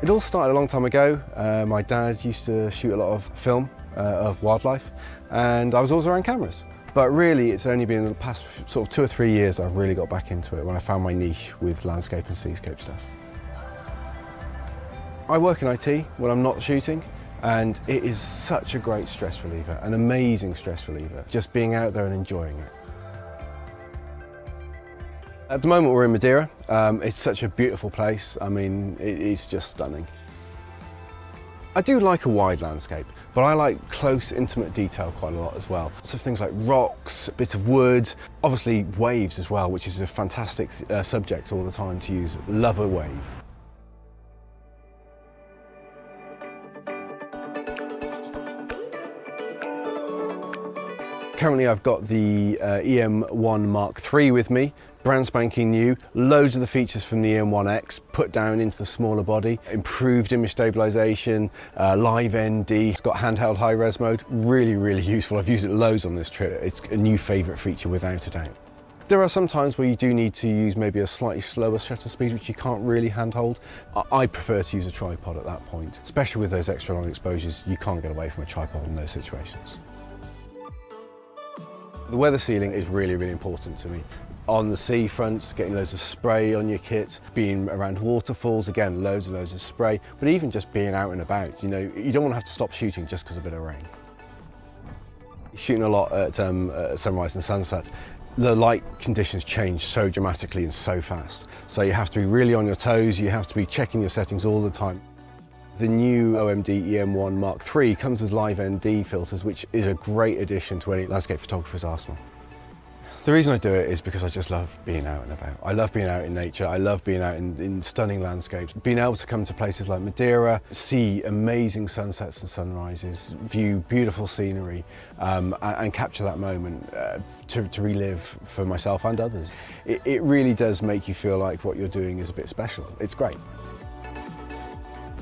It all started a long time ago. My dad used to shoot a lot of film of wildlife, and I was always around cameras. But really, it's only been in the past sort of 2 or 3 years I've really got back into it when I found my niche with landscape and seascape stuff. I work in IT when I'm not shooting, and it is such a great stress reliever, an amazing stress reliever, just being out there and enjoying it. At the moment we're in Madeira. It's such a beautiful place. I mean, it's just stunning. I do like a wide landscape, but I like close, intimate detail quite a lot as well. So things like rocks, bits of wood, obviously waves as well, which is a fantastic subject all the time to use. Love a wave. Currently I've got the EM1 Mark III with me, brand spanking new, loads of the features from the EM1X put down into the smaller body, improved image stabilisation, live ND, it's got handheld high-res mode, really useful. I've used it loads on this trip. It's a new favourite feature without a doubt. There are some times where you do need to use maybe a slightly slower shutter speed, which you can't really handhold. I prefer to use a tripod at that point, especially with those extra long exposures. You can't get away from a tripod in those situations. The weather sealing is really important to me. On the seafront, getting loads of spray on your kit, being around waterfalls, again, loads and loads of spray, but even just being out and about, you know, you don't want to have to stop shooting just because of a bit of rain. Shooting a lot at sunrise and sunset, the light conditions change so dramatically and so fast. So you have to be really on your toes, you have to be checking your settings all the time. The new OMD EM1 Mark III comes with live ND filters, which is a great addition to any landscape photographer's arsenal. The reason I do it is because I just love being out and about. I love being out in nature, I love being out in stunning landscapes. Being able to come to places like Madeira, see amazing sunsets and sunrises, view beautiful scenery, and capture that moment to relive for myself and others. It really does make you feel like what you're doing is a bit special. It's great.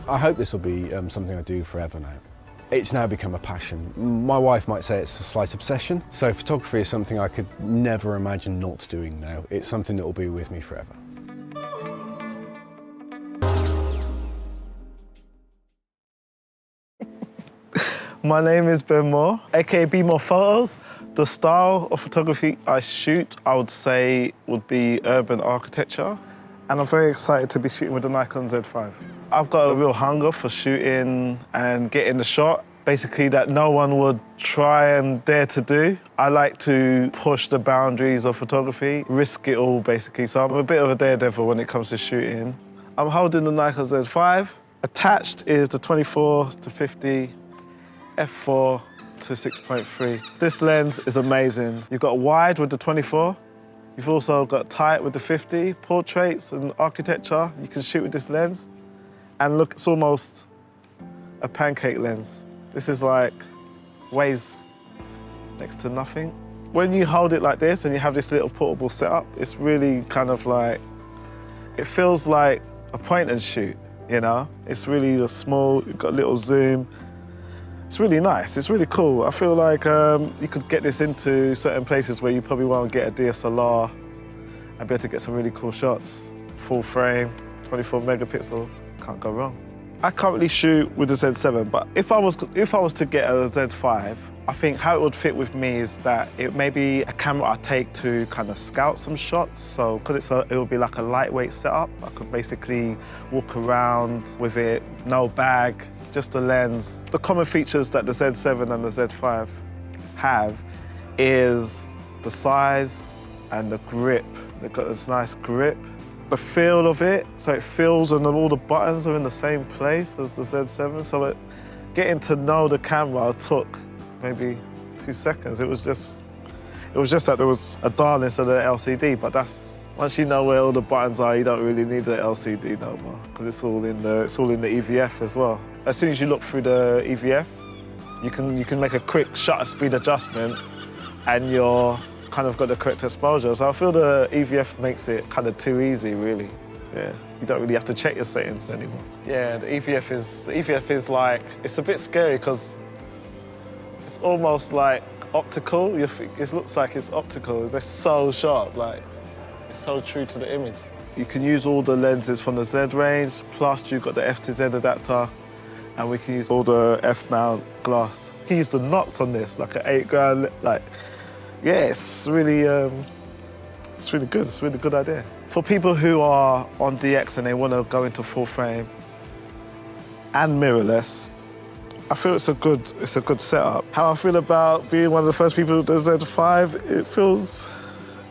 I hope this will be something I do forever now. It's now become a passion. My wife might say it's a slight obsession, so photography is something I could never imagine not doing now. It's something that will be with me forever. My name is Ben Moore, aka Be More Photos. The style of photography I shoot, I would say, would be urban architecture. And I'm very excited to be shooting with the Nikon Z5. I've got a real hunger for shooting and getting the shot, basically that no one would try and dare to do. I like to push the boundaries of photography, risk it all basically. So I'm a bit of a daredevil when it comes to shooting. I'm holding the Nikon Z5. Attached is the 24-50 f4 to 6.3. This lens is amazing. You've got wide with the 24. You've also got tight with the 50, portraits and architecture. You can shoot with this lens. And look, it's almost a pancake lens. This is like, weighs next to nothing. When you hold it like this and you have this little portable setup, it's really kind of like, it feels like a point and shoot, you know? It's really small, you've got a little zoom. It's really nice, it's really cool. I feel like you could get this into certain places where you probably won't get a DSLR and be able to get some really cool shots. Full frame, 24 megapixel, can't go wrong. I currently shoot with the Z7, but if I was to get a Z5, I think how it would fit with me is that it may be a camera I take to kind of scout some shots. So because it would be like a lightweight setup, I could basically walk around with it, no bag, just a lens. The common features that the Z7 and the Z5 have is the size and the grip. They've got this nice grip. The feel of it, so it feels and all the buttons are in the same place as the Z7. So getting to know the camera took maybe 2 seconds. It was just that there was a dial instead of the LCD, but once you know where all the buttons are, you don't really need the LCD no more, because it's all in the EVF as well. As soon as you look through the EVF, you can make a quick shutter speed adjustment, and you're kind of got the correct exposure. So I feel the EVF makes it kind of too easy, really. Yeah, you don't really have to check your settings anymore. Yeah, the EVF is like, it's a bit scary because it's almost like optical. It looks like it's optical. They're so sharp, like, it's so true to the image. You can use all the lenses from the Z range, plus you've got the F to Z adapter, and we can use all the F-mount glass. You can use the Noct on this, like an 8 grand, like, yeah, it's really good. It's a really good idea. For people who are on DX and they want to go into full frame and mirrorless, I feel it's a good setup. How I feel about being one of the first people with the Z5, it feels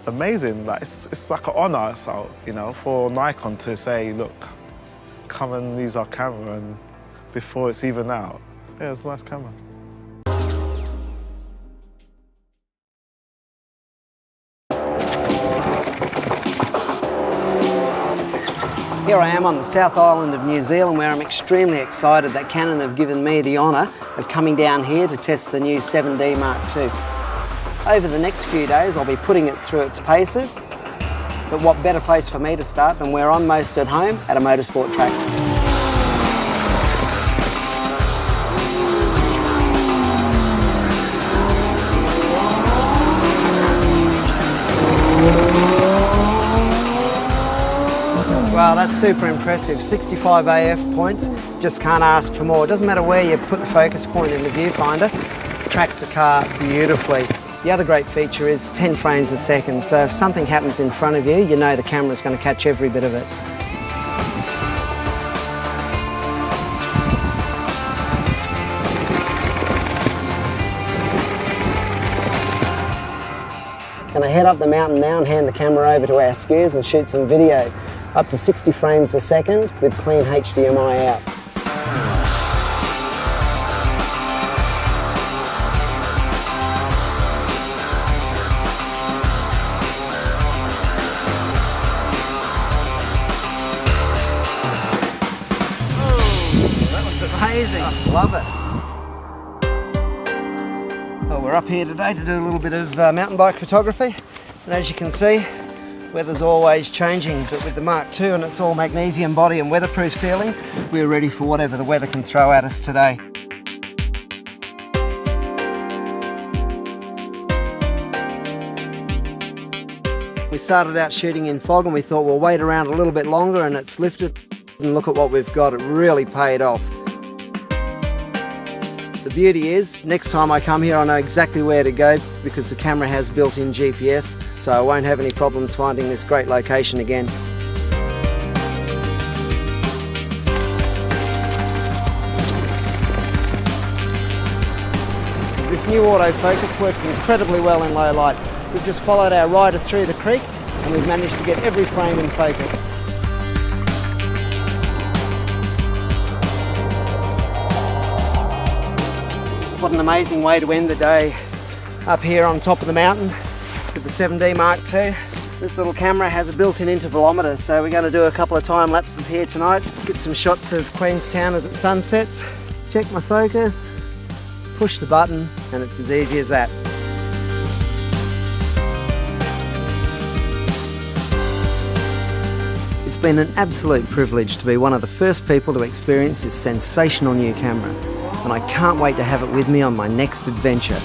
amazing. Like it's like an honor, so, you know, for Nikon to say, look, come and use our camera, and before it's even out. Yeah, it's a nice camera. Here I am on the South Island of New Zealand, where I'm extremely excited that Canon have given me the honour of coming down here to test the new 7D Mark II. Over the next few days I'll be putting it through its paces, but what better place for me to start than where I'm most at home, at a motorsport track. Wow, that's super impressive. 65 AF points, just can't ask for more. It doesn't matter where you put the focus point in the viewfinder, it tracks the car beautifully. The other great feature is 10 frames a second, so if something happens in front of you, you know the camera's going to catch every bit of it. Gonna head up the mountain now and hand the camera over to our skiers and shoot some video. Up to 60 frames a second with clean HDMI out. That looks amazing, love it. Well, we're up here today to do a little bit of mountain bike photography, and as you can see, weather's always changing, but with the Mark II and its all magnesium body and weatherproof sealing, we're ready for whatever the weather can throw at us today. We started out shooting in fog and we thought we'll wait around a little bit longer, and it's lifted, and look at what we've got, it really paid off. The beauty is, next time I come here I know exactly where to go because the camera has built-in GPS, so I won't have any problems finding this great location again. This new autofocus works incredibly well in low light. We've just followed our rider through the creek and we've managed to get every frame in focus. What an amazing way to end the day up here on top of the mountain with the 7D Mark II. This little camera has a built-in intervalometer, so we're going to do a couple of time lapses here tonight, get some shots of Queenstown as it sunsets, check my focus, push the button, and it's as easy as that. It's been an absolute privilege to be one of the first people to experience this sensational new camera, and I can't wait to have it with me on my next adventure.